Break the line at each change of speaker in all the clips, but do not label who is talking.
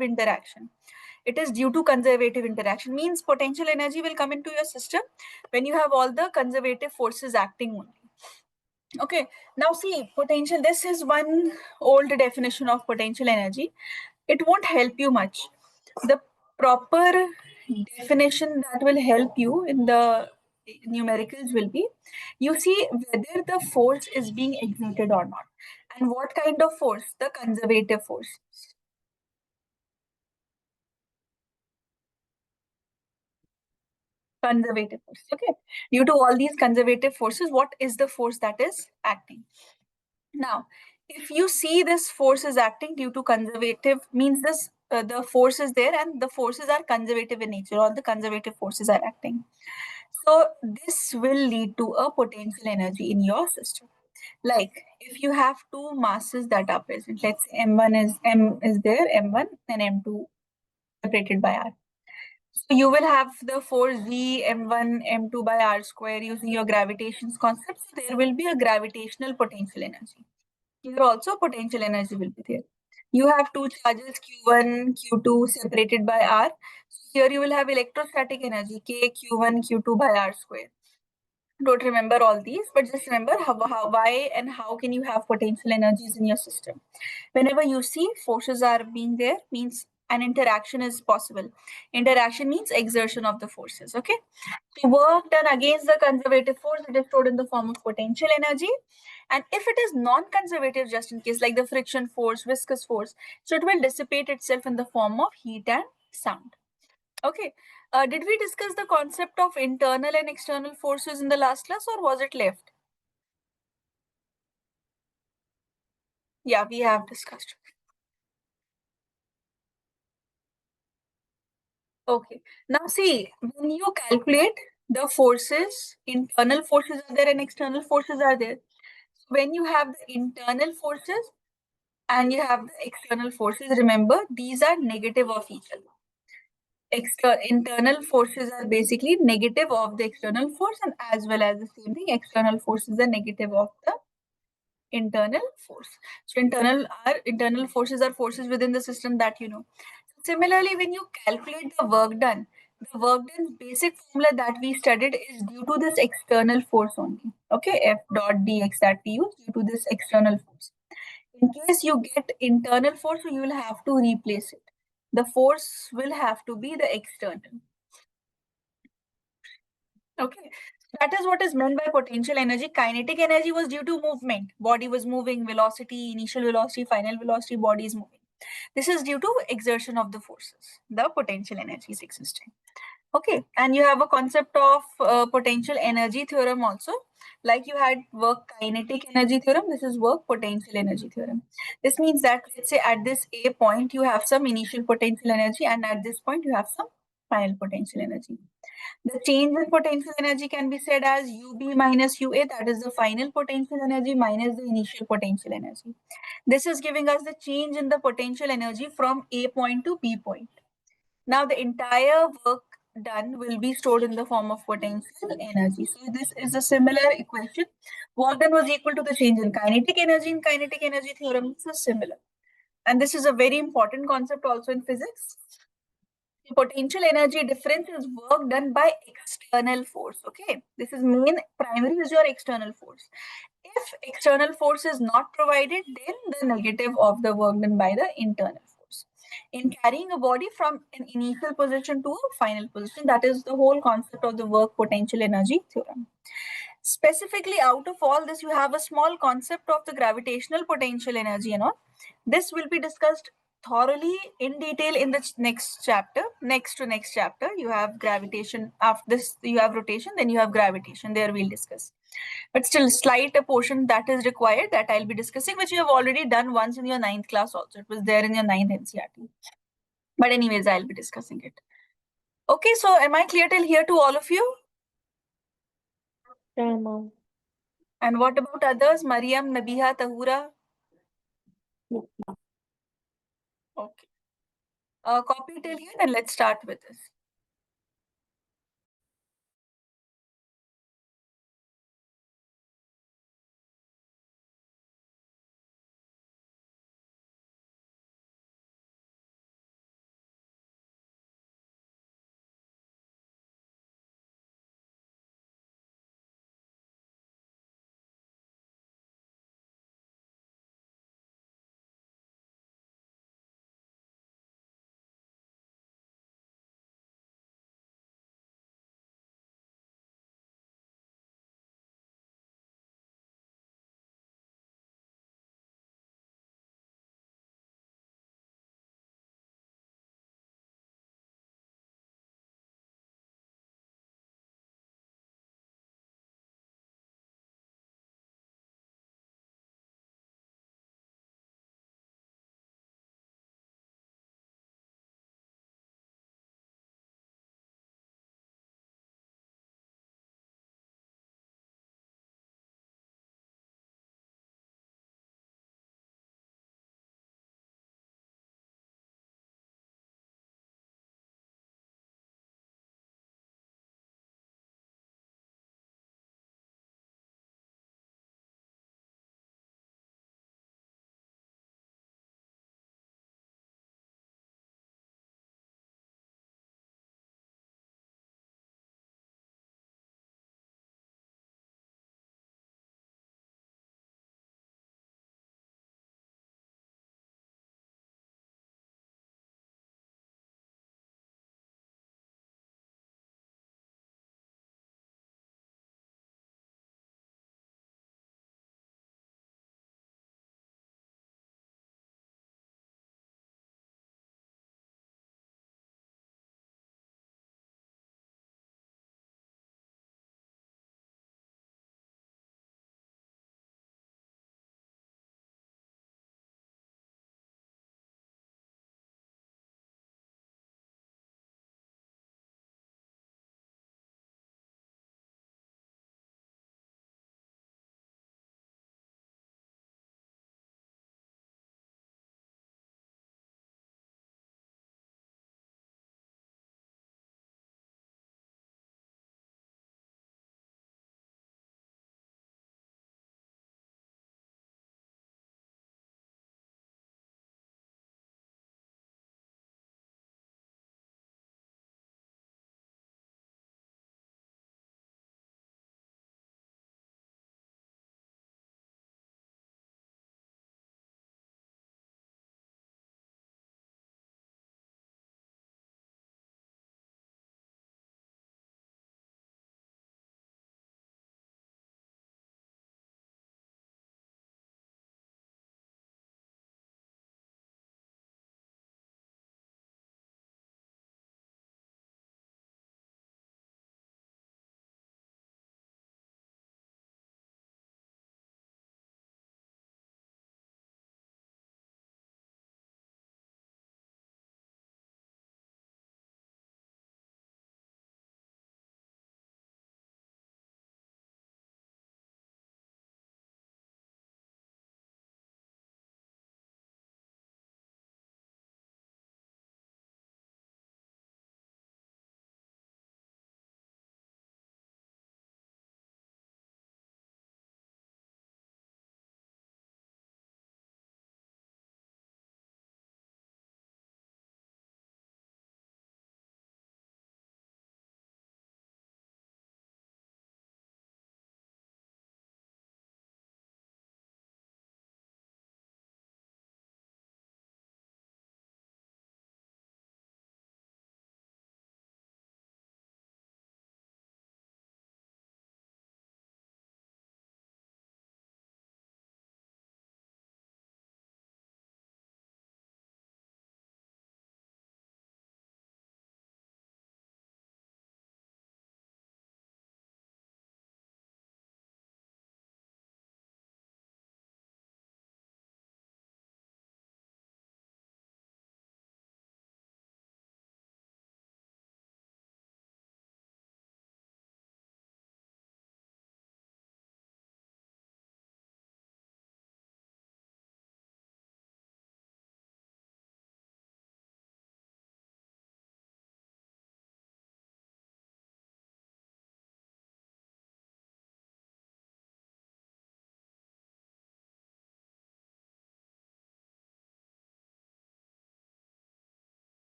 interaction. It is due to conservative interaction. Means potential energy will come into your system when you have all the conservative forces acting only. Okay, now see, potential, this is one old definition of potential energy. It won't help you much. The proper definition that will help you in the numericals will be, you see whether the force is being exerted or not. And what kind of force? The conservative force. Conservative force. Okay. Due to all these conservative forces, what is the force that is acting? Now, if you see this force is acting due to conservative, means this the force is there and the forces are conservative in nature, or the conservative forces are acting. So this will lead to a potential energy in your system. Like if you have two masses that are present, let's say M is there, M1 and M2 separated by R. So you will have the force V M1 M2 by R square using your gravitation's concept. So there will be a gravitational potential energy. Here also potential energy will be there. You have two charges Q1, Q2 separated by R. So here you will have electrostatic energy K, Q1, Q2 by R square. Don't remember all these, but just remember why and how can you have potential energies in your system. Whenever you see forces are being there, means an interaction is possible. Interaction means exertion of the forces, okay? So work done against the conservative force, it is stored in the form of potential energy. And if it is non-conservative, just in case, like the friction force, viscous force, so it will dissipate itself in the form of heat and sound. Okay. Did we discuss the concept of internal and external forces in the last class, or was it left? Yeah, we have discussed. Okay. Now see, when you calculate the forces, internal forces are there and external forces are there. So when you have the internal forces and you have the external forces, remember these are negative of each other. Internal forces are basically negative of the external force, and as well as the same thing, external forces are negative of the internal force. So internal forces are forces within the system that you know. Similarly, when you calculate the work done basic formula that we studied is due to this external force only. Okay, F dot dx that we use due to this external force. In case you get internal force, you will have to replace it. The force will have to be the external. Okay, that is what is meant by potential energy. Kinetic energy was due to movement. Body was moving, velocity, initial velocity, final velocity, body is moving. This is due to exertion of the forces. The potential energy is existing. Okay, and you have a concept of potential energy theorem also. Like you had work kinetic energy theorem, this is work potential energy theorem. This means that let's say at this A point you have some initial potential energy and at this point you have some final potential energy. The change in potential energy can be said as UB minus UA, that is the final potential energy minus the initial potential energy. This is giving us the change in the potential energy from A point to B point. Now the entire work done will be stored in the form of potential energy. So this is a similar equation. Work done was equal to the change in kinetic energy in kinetic energy theorem. This is similar. And this is a very important concept also in physics. Potential energy difference is work done by external force. Okay, this is main primary is your external force. If external force is not provided, then the negative of the work done by the internal force in carrying a body from an initial position to a final position. That is the whole concept of the work potential energy theorem. Specifically, out of all this, you have a small concept of the gravitational potential energy and all. This will be discussed thoroughly in detail in the next chapter. Next to next chapter, you have gravitation. After this, you have rotation, then you have gravitation. There we'll discuss. But still, slight a portion that is required that I'll be discussing, which you have already done once in your 9th class also. It was there in your 9th NCRT. But anyways, I'll be discussing it. Okay, so am I clear till here to all of you?
Yeah, mom.
And what about others? Mariam, Nabiha, Tahura? Okay. Copy till here and let's start with this.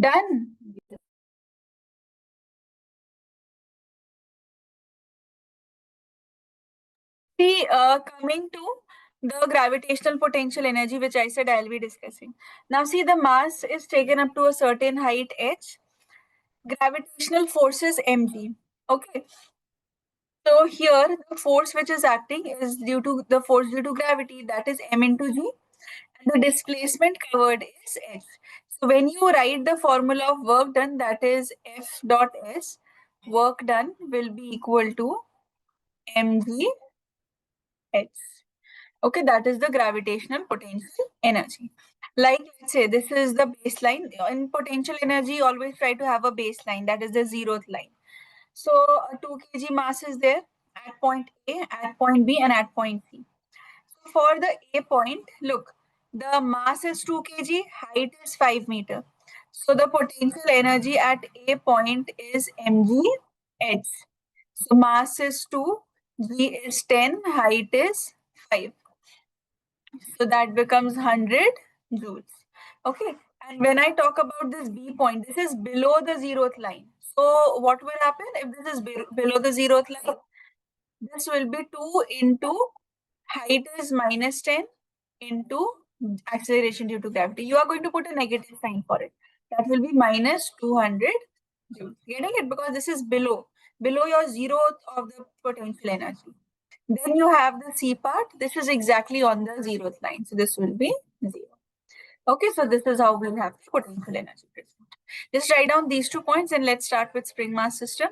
Done. See, coming to the gravitational potential energy, which I said I'll be discussing. Now, see, the mass is taken up to a certain height h. Gravitational force is mg. Okay. So here, the force which is acting is due to the force due to gravity, that is m into g, and the displacement covered is h. So when you write the formula of work done, that is F dot S, work done will be equal to mg h. Okay, that is the gravitational potential energy. Like, let's say this is the baseline. In potential energy, always try to have a baseline, that is the zeroth line. So, a 2 kg mass is there at point A, at point B, and at point C. So, for the A point, look, the mass is 2 kg, height is 5 meter. So, the potential energy at A point is mg h. So, mass is 2, g is 10, height is 5. So that becomes 100 joules. Okay. And when I talk about this B point, this is below the zeroth line. So what will happen if this is below the zeroth line? This will be 2 into height is minus 10 into acceleration due to gravity. You are going to put a negative sign for it. That will be minus 200 joules. Getting it? Because this is below your zeroth of the potential energy. Then you have the C part. This is exactly on the zeroth line. So this will be 0. Okay, so this is how we'll have the potential energy present. Just write down these 2 points and let's start with spring mass system.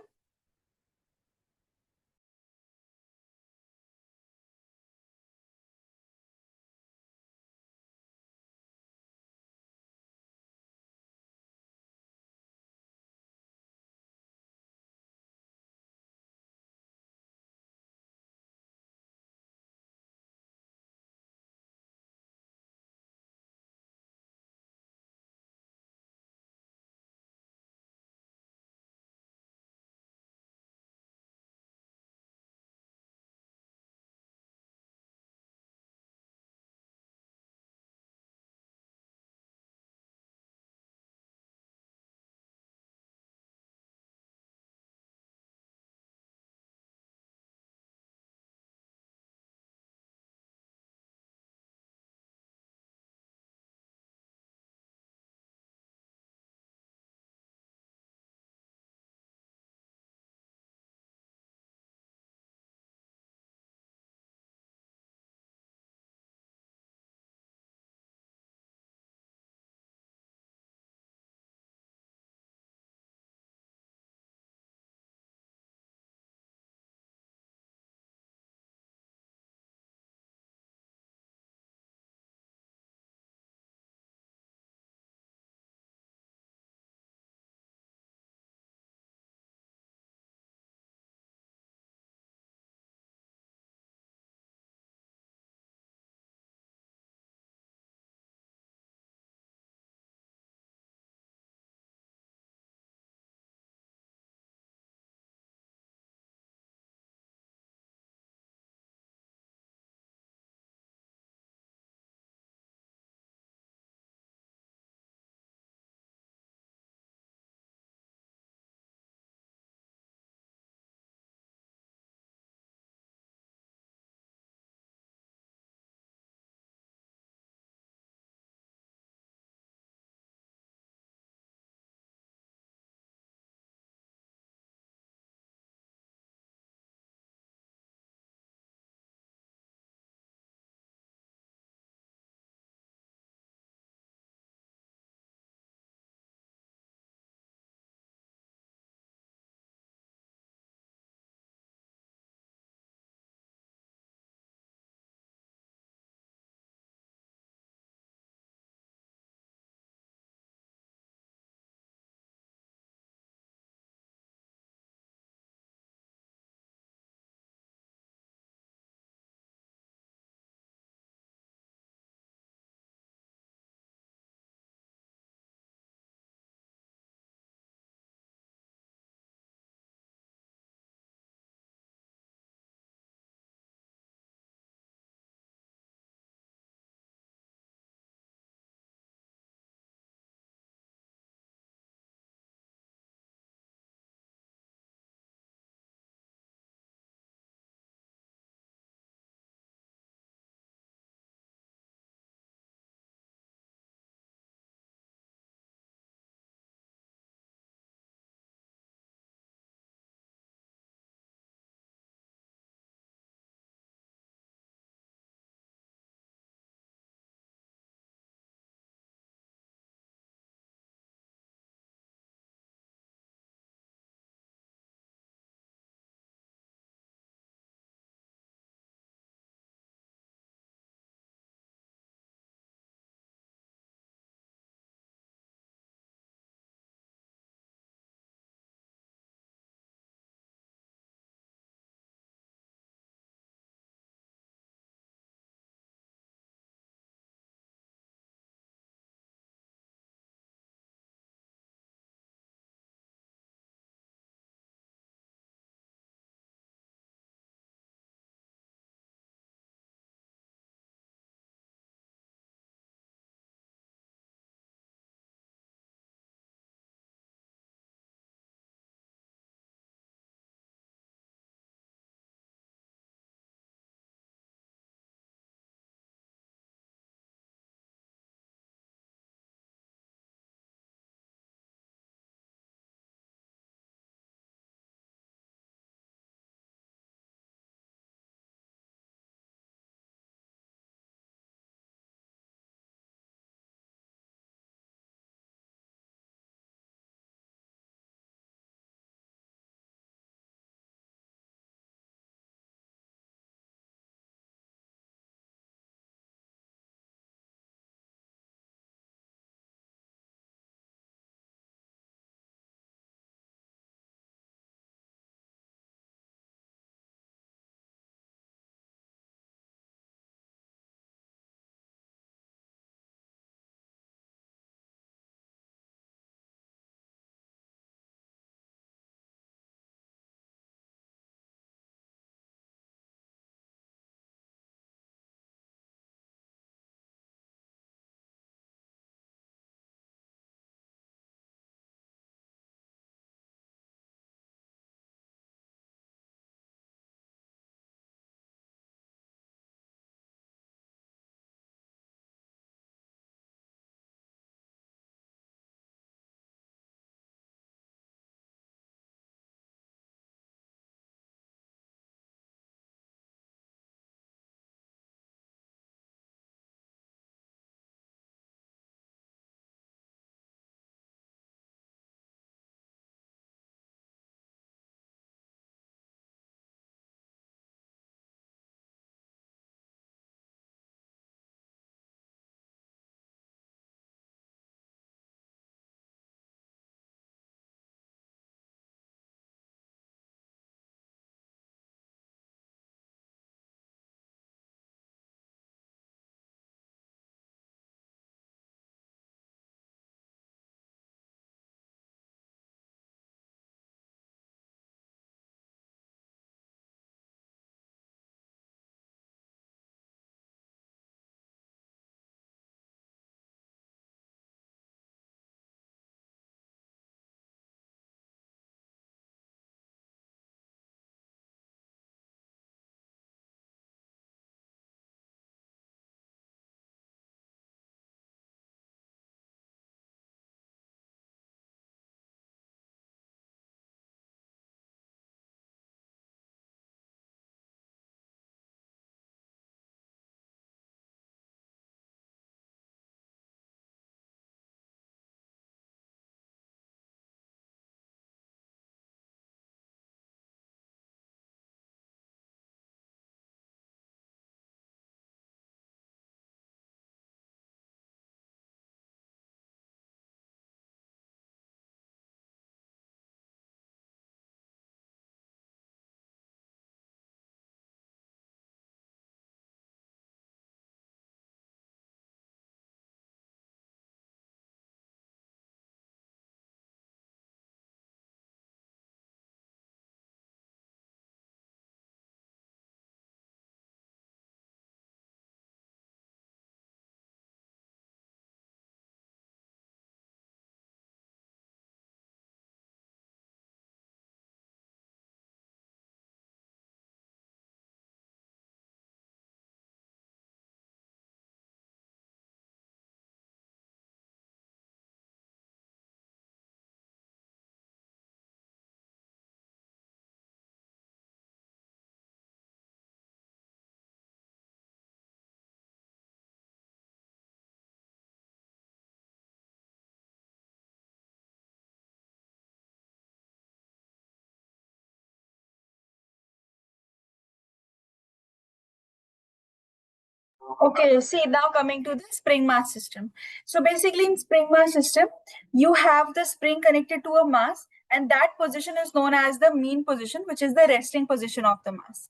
Okay, see now coming to the spring mass system. So basically in spring mass system, you have the spring connected to a mass and that position is known as the mean position, which is the resting position of the mass.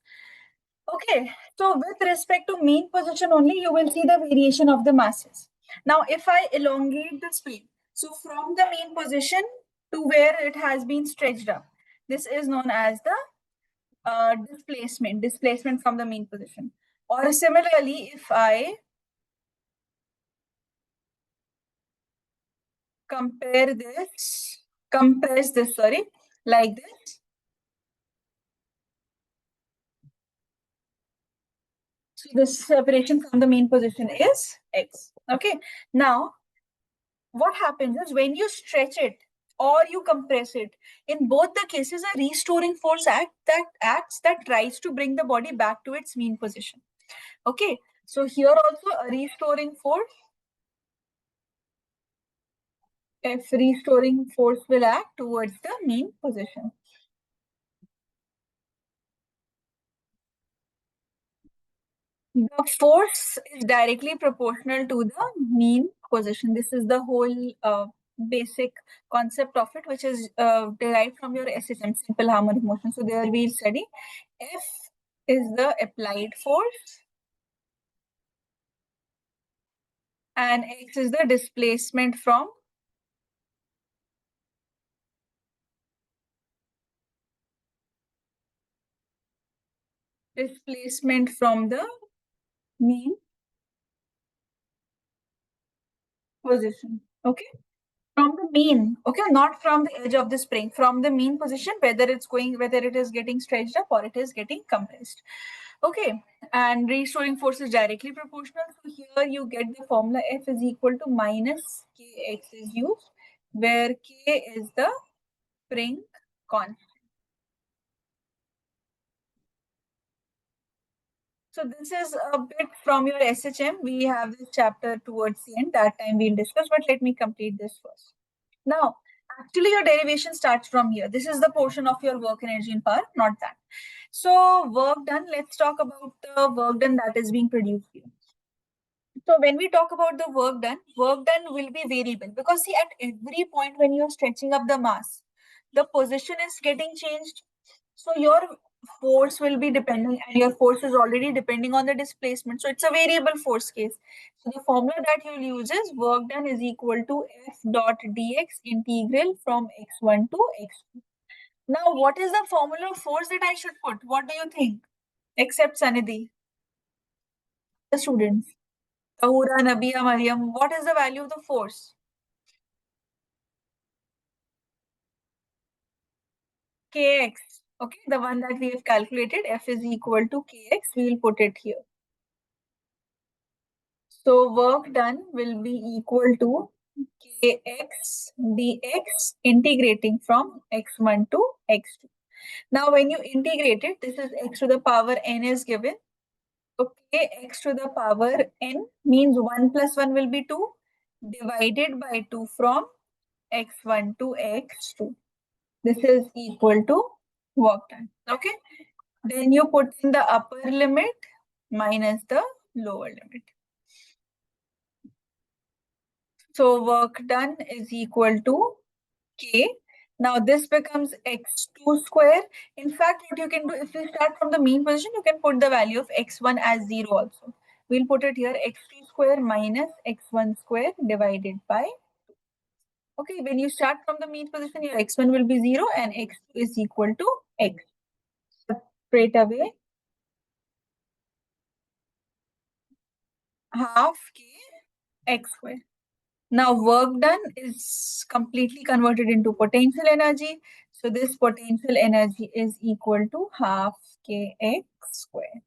Okay, so with respect to mean position only, you will see the variation of the masses. Now, if I elongate the spring, so from the mean position to where it has been stretched up, this is known as the displacement from the mean position. Or similarly, if I compress this, sorry, like this. So this separation from the mean position is x. Okay. Now, what happens is when you stretch it or you compress it, in both the cases, a restoring force that tries to bring the body back to its mean position. Okay. So here also a restoring force. If restoring force will act towards the mean position. The force is directly proportional to the mean position. This is the whole basic concept of it, which is derived from your SHM, simple harmonic motion. So there we'll study F is the applied force and X is the displacement from the mean position. Okay. From the mean, okay, not from the edge of the spring, from the mean position, whether it is getting stretched up or it is getting compressed. Okay, and restoring force is directly proportional. So here you get the formula F is equal to minus Kx is used, where K is the spring constant. So this is a bit from your SHM. We have this chapter towards the end. That time we'll discuss, but let me complete this first. Now, actually, your derivation starts from here. This is the portion of your work, energy, and power, not that. So, work done. Let's talk about the work done that is being produced here. So, when we talk about the work done will be variable because, see, at every point when you're stretching up the mass, the position is getting changed. So, your force will be depending, and your force is already depending on the displacement. So, it's a variable force case. So, the formula that you'll use is work done is equal to F dot dx integral from x1 to x2. Now, what is the formula of force that I should put? What do you think? Except Sanidhi, the students. Tahura, Nabiya, Mariam, what is the value of the force? Kx. Okay, the one that we have calculated, F is equal to Kx. We will put it here. So work done will be equal to Kx dx integrating from x1 to x2. Now when you integrate it, this is x to the power n is given. Okay, x to the power n means 1 plus 1 will be 2 divided by 2 from x1 to x2. This is equal to work done. Okay. Then you put in the upper limit minus the lower limit. So work done is equal to K. Now this becomes x2 square. In fact, what you can do, if you start from the mean position, you can put the value of x1 as 0 also. We'll put it here, x2 square minus x1 square divided by. Okay, when you start from the mean position, your x1 will be 0 and x2 is equal to x. Straight away, half k x square. Now work done is completely converted into potential energy. So this potential energy is equal to half kx square.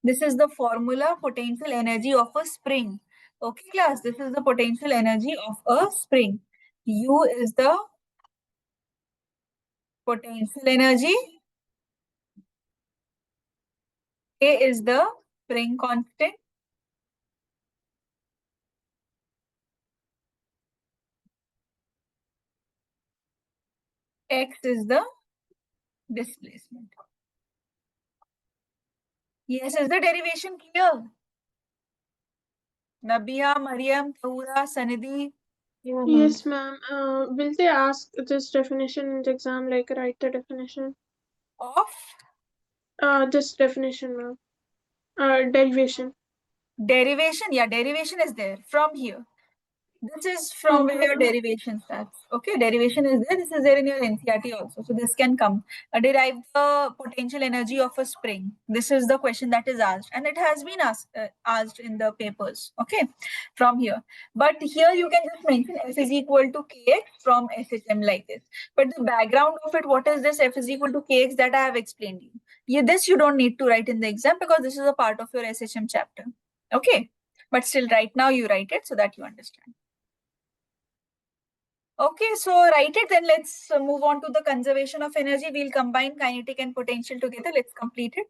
This is the formula potential energy of a spring. Okay class, this is the potential energy of a spring. U is the potential energy. K is the spring constant. X is the displacement. Yes, is the derivation clear? Nabiha, Mariam, Tahura, Sanidhi.
Yes, ma'am. Will they ask this definition in the exam, like write the definition?
Of
This definition, ma'am. Derivation.
derivation. Yeah, derivation is there from here. This is from where
Okay,
your
ma'am.
derivation starts. Okay, derivation is there. This is there in your NCRT also. So this can come. Derive the potential energy of a spring. This is the question that is asked, and it has been asked in the papers. Okay, from here. But here you can just mention F is equal to Kx from SHM like this. But the background of it, what is this F is equal to Kx that I have explained you? This you don't need to write in the exam because this is a part of your SHM chapter. Okay, but still, right now you write it so that you understand. Okay, so write it. Then let's move on to the conservation of energy. We'll combine kinetic and potential together. Let's complete it.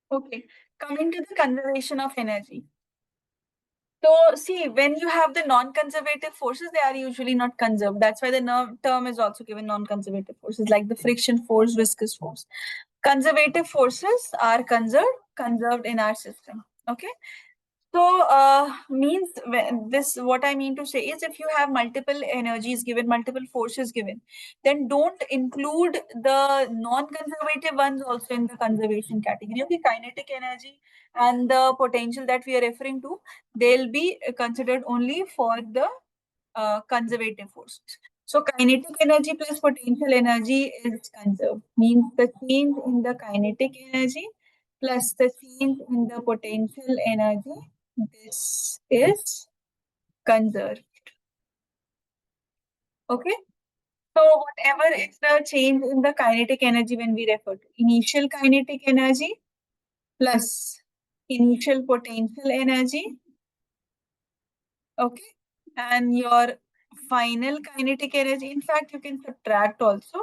Okay, coming to the conservation of energy. So, see, when you have the non-conservative forces, they are usually not conserved. That's why the term is also given non-conservative forces, like the friction force, viscous force. Conservative forces are conserved in our system. Okay. So, means this, what I mean to say is, if you have multiple energies given, multiple forces given, then don't include the non-conservative ones also in the conservation category. Okay, kinetic energy and the potential that we are referring to, they'll be considered only for the conservative forces. So, kinetic energy plus potential energy is conserved, means the change in the kinetic energy plus the change in the potential energy, this is conserved. Okay. So whatever is the change in the kinetic energy when we refer to initial kinetic energy plus initial potential energy. Okay. And your final kinetic energy. In fact, you can subtract also.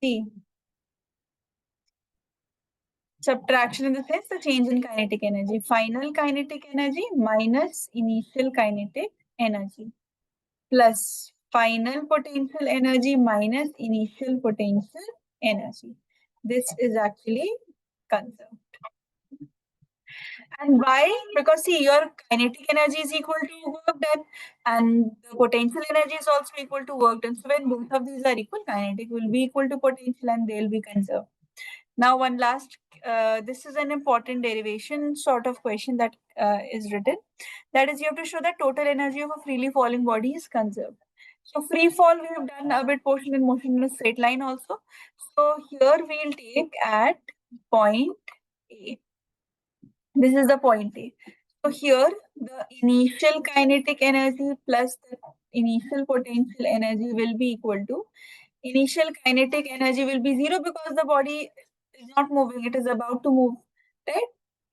See, subtraction in the sense the change in kinetic energy. Final kinetic energy minus initial kinetic energy plus final potential energy minus initial potential energy. This is actually conserved. And why? Because see, your kinetic energy is equal to work done, and the potential energy is also equal to work done. So when both of these are equal, kinetic will be equal to potential and they'll be conserved. Now, one last, this is an important derivation sort of question that is written. That is, you have to show that total energy of a freely falling body is conserved. So, free fall, we have done a bit portion and motion in a straight line also. So, here we'll take at point A. This is the point A. So, here the initial kinetic energy plus the initial potential energy will be equal to initial kinetic energy will be zero because the body is not moving, it is about to move, right?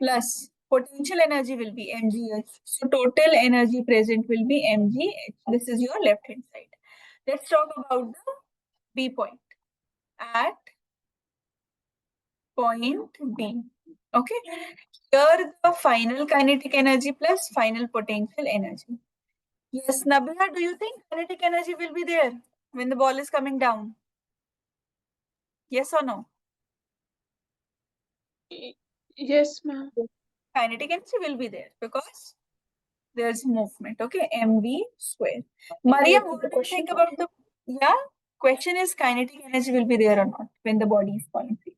Plus potential energy will be mgh. So total energy present will be mgh. This is your left hand side. Let's talk about the B point. At point B. Okay. Here the final kinetic energy plus final potential energy. Yes, Nabila, do you think kinetic energy will be there when the ball is coming down? Yes or no?
Yes, ma'am.
Kinetic energy will be there because there's movement. Okay, mv square. Mariam, what do you think about the question is kinetic energy will be there or not when the body is falling free?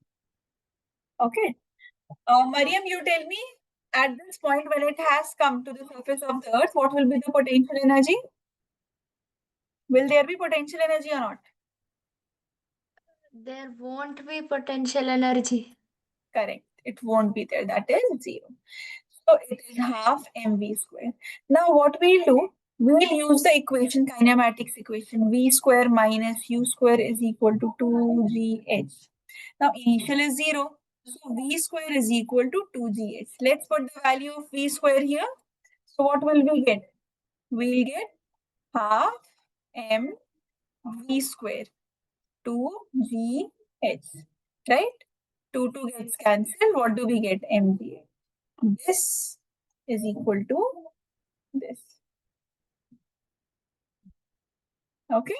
Okay. Mariam, you tell me at this point when it has come to the surface of the earth, what will be the potential energy? Will there be potential energy or not?
There won't be potential energy.
Correct. It won't be there. That is zero. So it is half mv square. Now what we'll do, we'll use the equation, kinematics equation, v square minus u square is equal to 2gh. Now initial is 0. So v square is equal to 2gh. Let's put the value of v square here. So what will we get? We'll get half m v square 2gh. Right? 2 gets cancelled. What do we get? mgh. This is equal to this. Okay.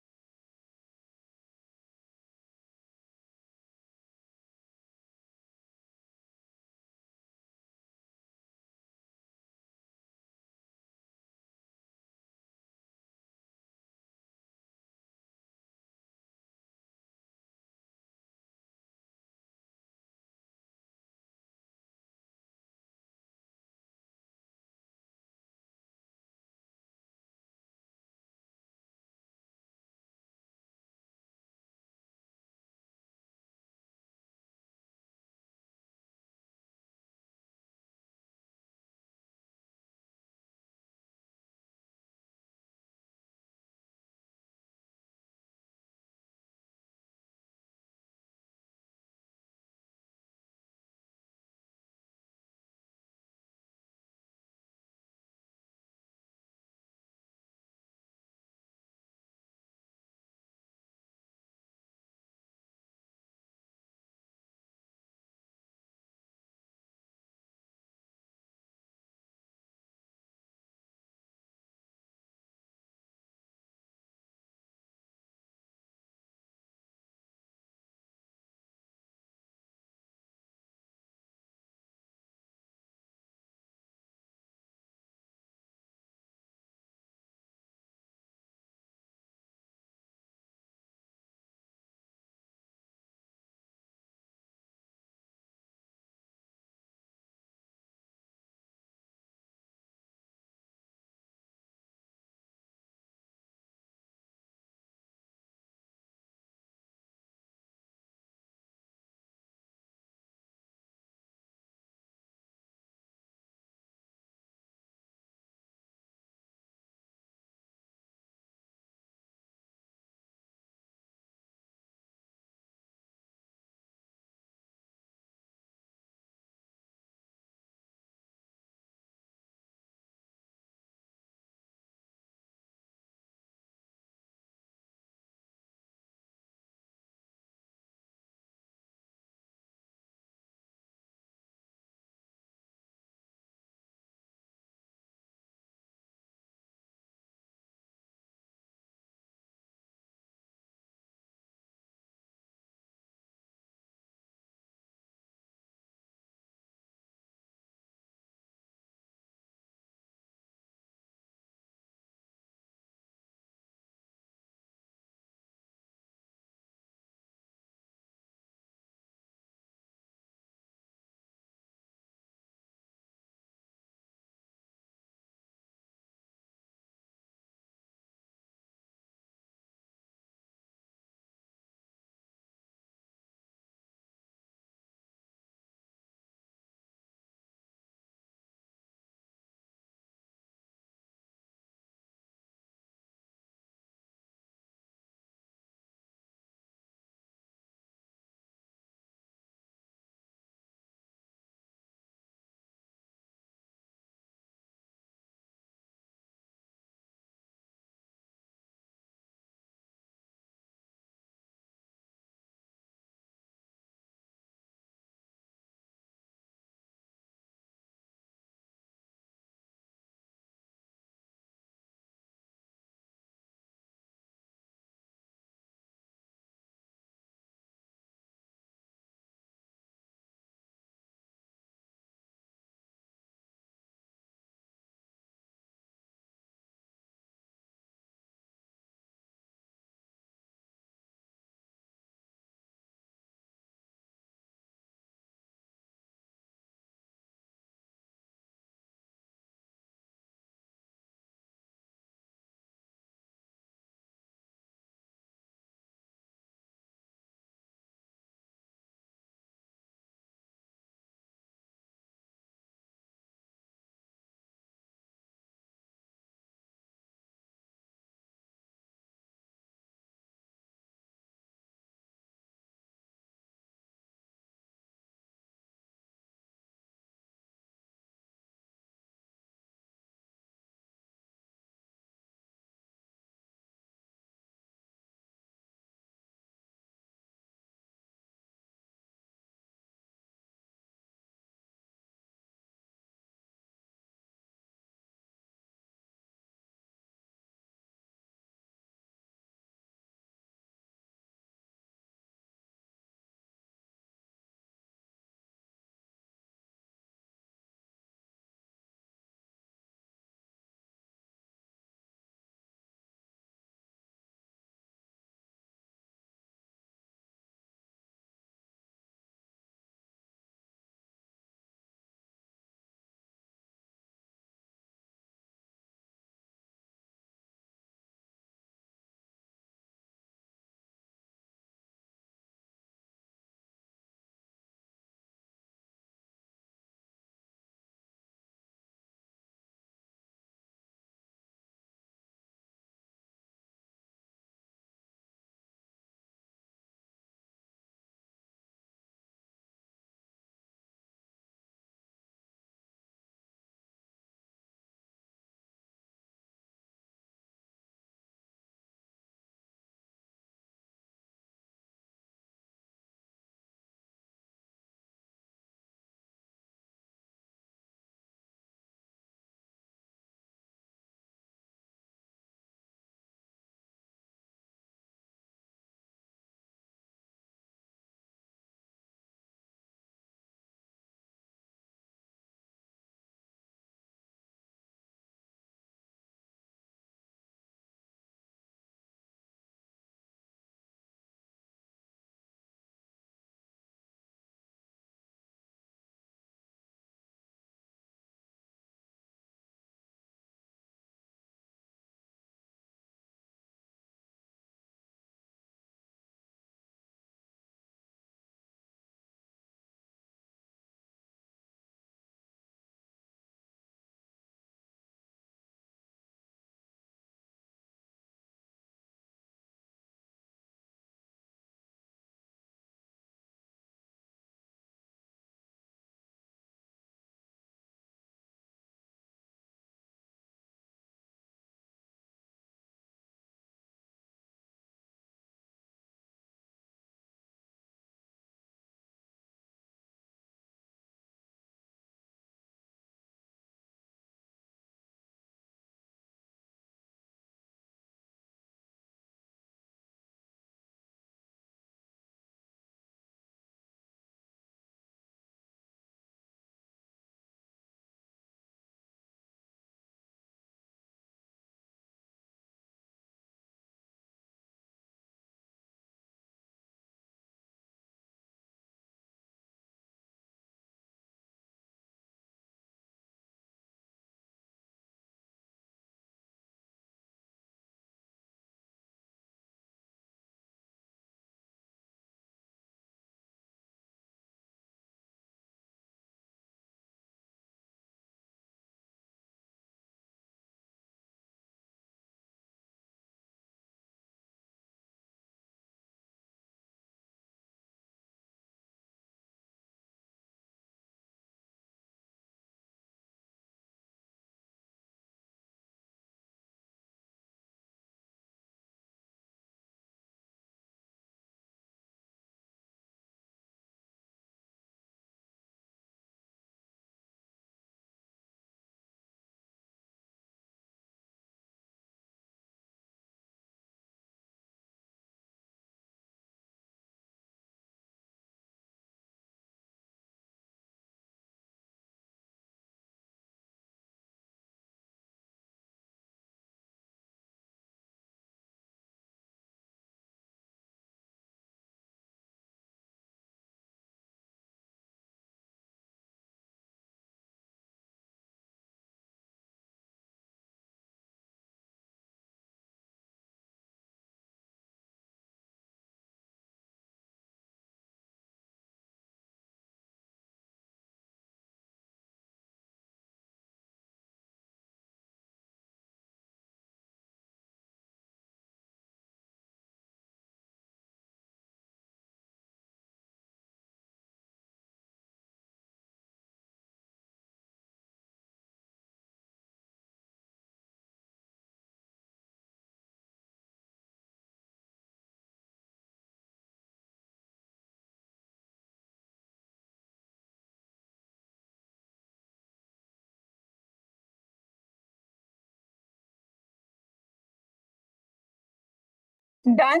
Done.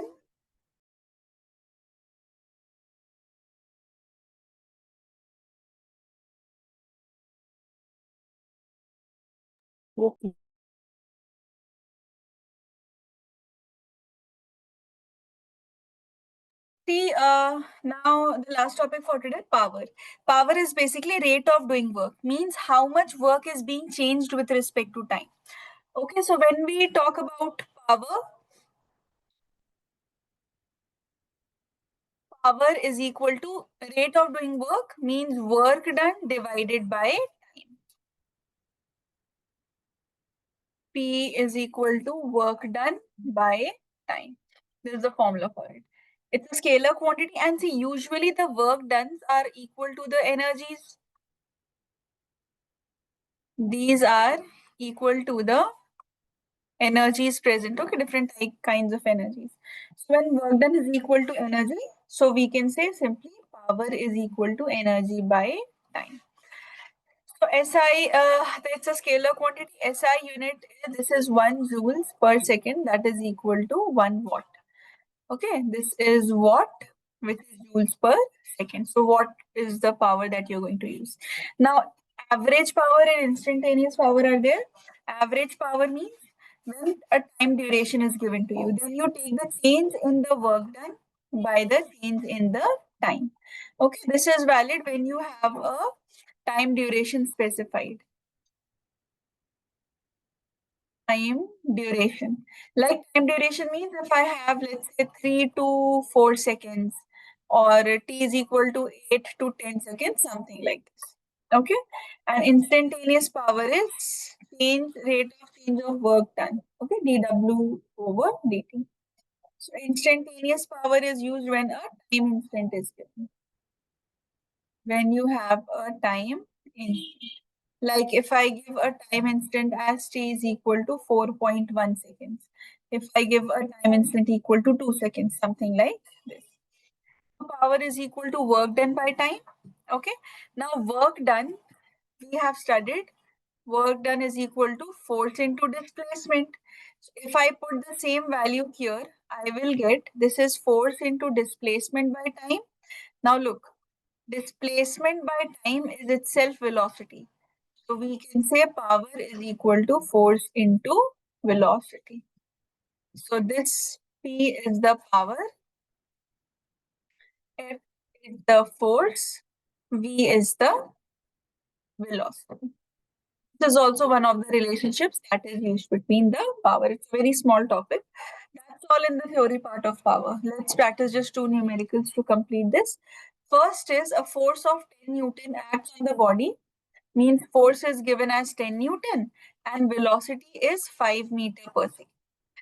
Okay.
See, now the last topic for today, power. Power is basically rate of doing work, means how much work is being changed with respect to time. Okay, so when we talk about power is equal to rate of doing work, means work done divided by time. P is equal to work done by time. This is the formula for it. It's a scalar quantity, and see, usually the work done are equal to the energies. These are equal to the energies present. Okay, different kinds of energies. So when work done is equal to energy, so we can say simply power is equal to energy by time. So SI, it's a scalar quantity. SI unit, this is 1 joules per second, that is equal to 1 watt. Okay, this is watt, which is joules per second. So what is the power that you're going to use? Now, average power and instantaneous power are there. Average power means when a time duration is given to you, then you take the change in the work done by the change in the time. Okay, this is valid when you have a time duration specified. Time duration. Like time duration means if I have, let's say, 3 to 4 seconds, or t is equal to 8 to 10 seconds, something like this. Okay. And instantaneous power is rate of change of work done. Okay. dw over dt. So instantaneous power is used when a time instant is given. When you have a time instant. Like if I give a time instant as t is equal to 4.1 seconds. If I give a time instant equal to 2 seconds, something like this. Power is equal to work done by time. Okay. Now work done, we have studied. Work done is equal to force into displacement. So if I put the same value here, I will get this is force into displacement by time. Now look, displacement by time is itself velocity. So we can say power is equal to force into velocity. So this P is the power, F is the force, V is the velocity. This is also one of the relationships that is used between the power. It's a very small topic. That's all in the theory part of power. Let's practice just two numericals to complete this. First is a force of 10 Newton acts on the body, means force is given as 10 Newton and velocity is 5 meter per second.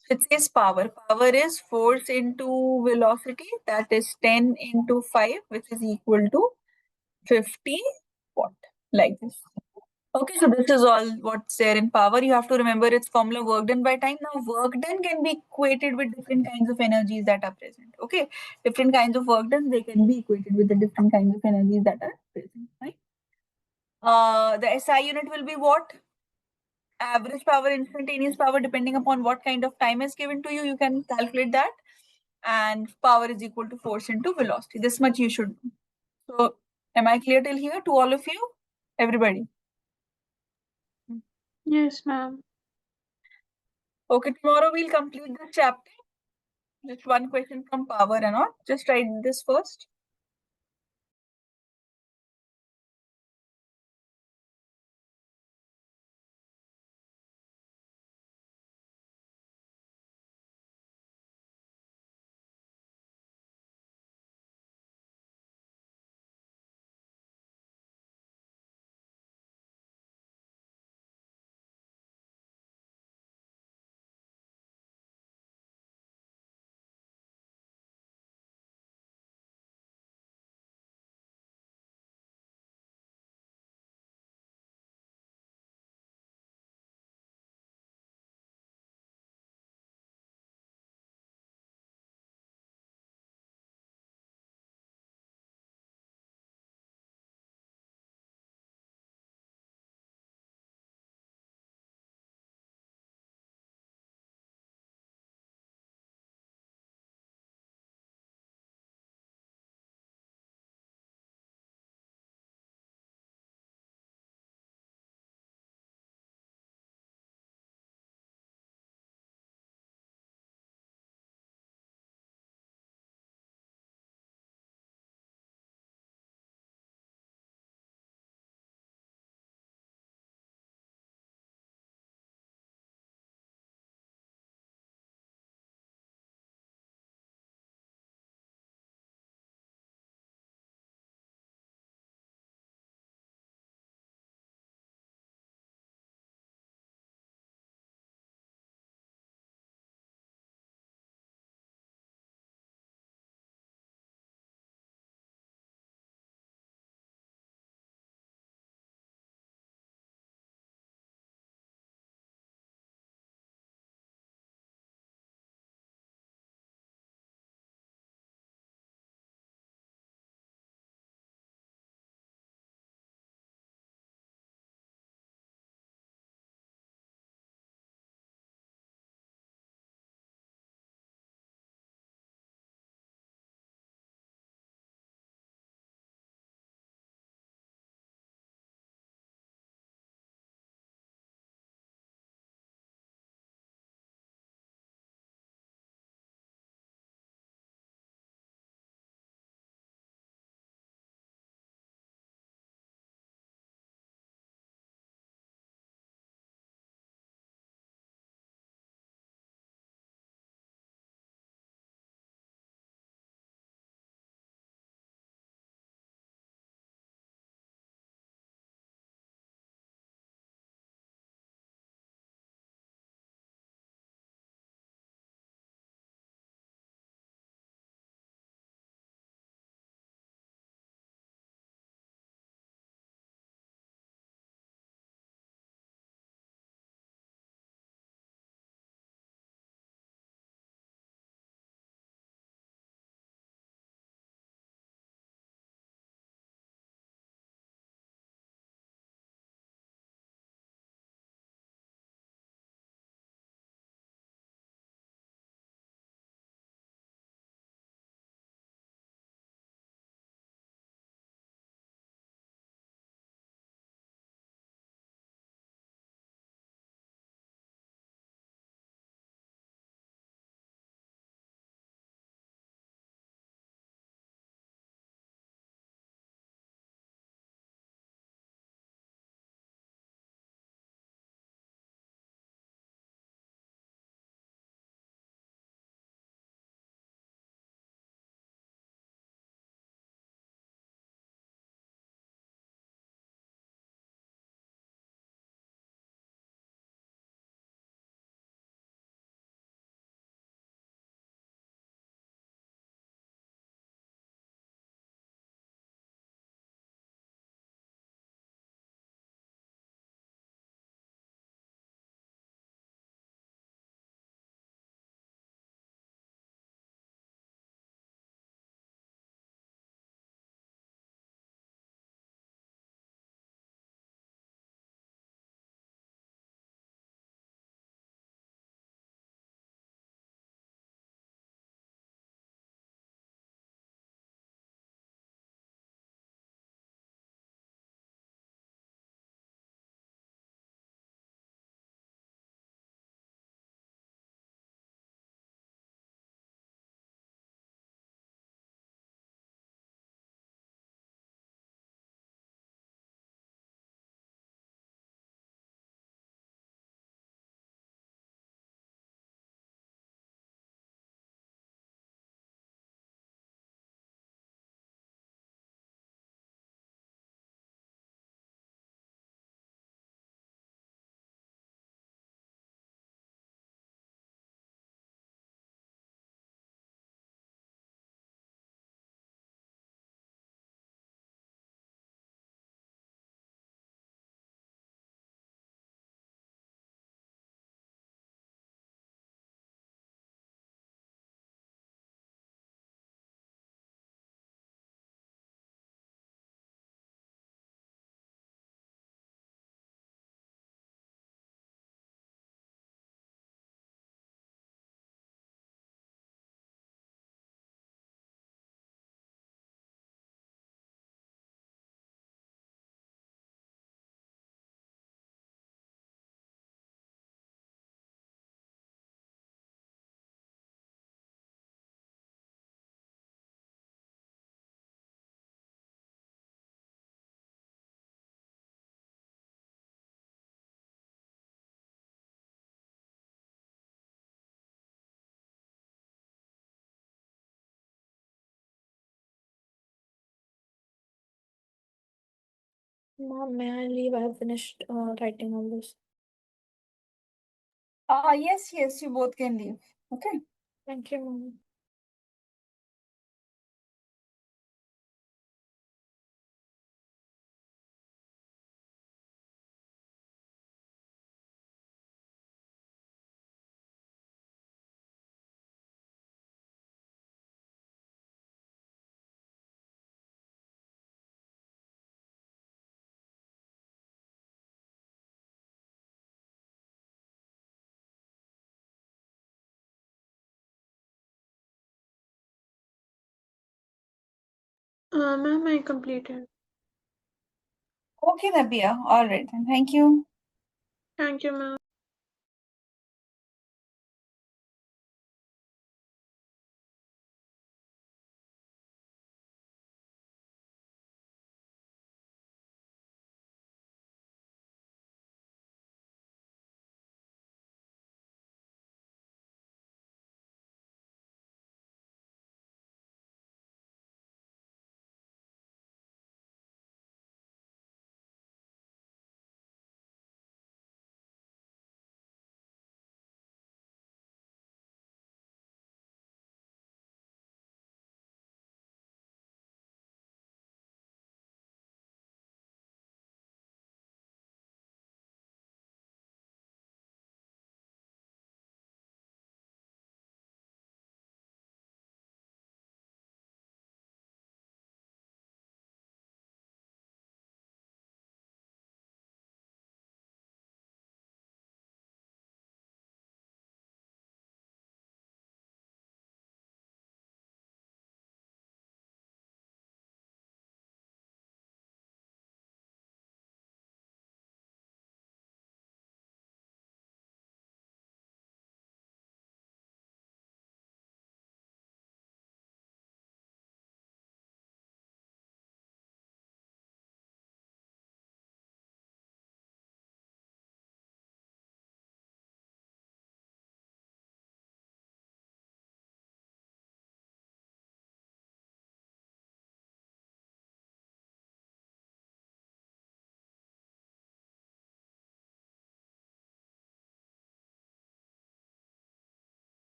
So it says power. Power is force into velocity, that is 10 into 5, which is equal to 50 watt, like this. Okay, so this is all what's there in power. You have to remember its formula, work done by time. Now, work done can be equated with different kinds of energies that are present. Okay, different kinds of work done, they can be equated with the different kinds of energies that are present, right? The SI unit will be what? Average power, instantaneous power, depending upon what kind of time is given to you, you can calculate that. And power is equal to force into velocity. This much you should know. So, am I clear till here to all of you? Everybody?
Yes, ma'am.
Okay, tomorrow we'll complete this chapter. Just one question from power and all. Just write this first.
Mom, may I leave? I have finished writing all this.
Yes, you both can leave. Okay.
Thank you, Mom.
Ma'am, I completed.
Okay, Nabia. All right, then. Thank you.
Thank you, ma'am.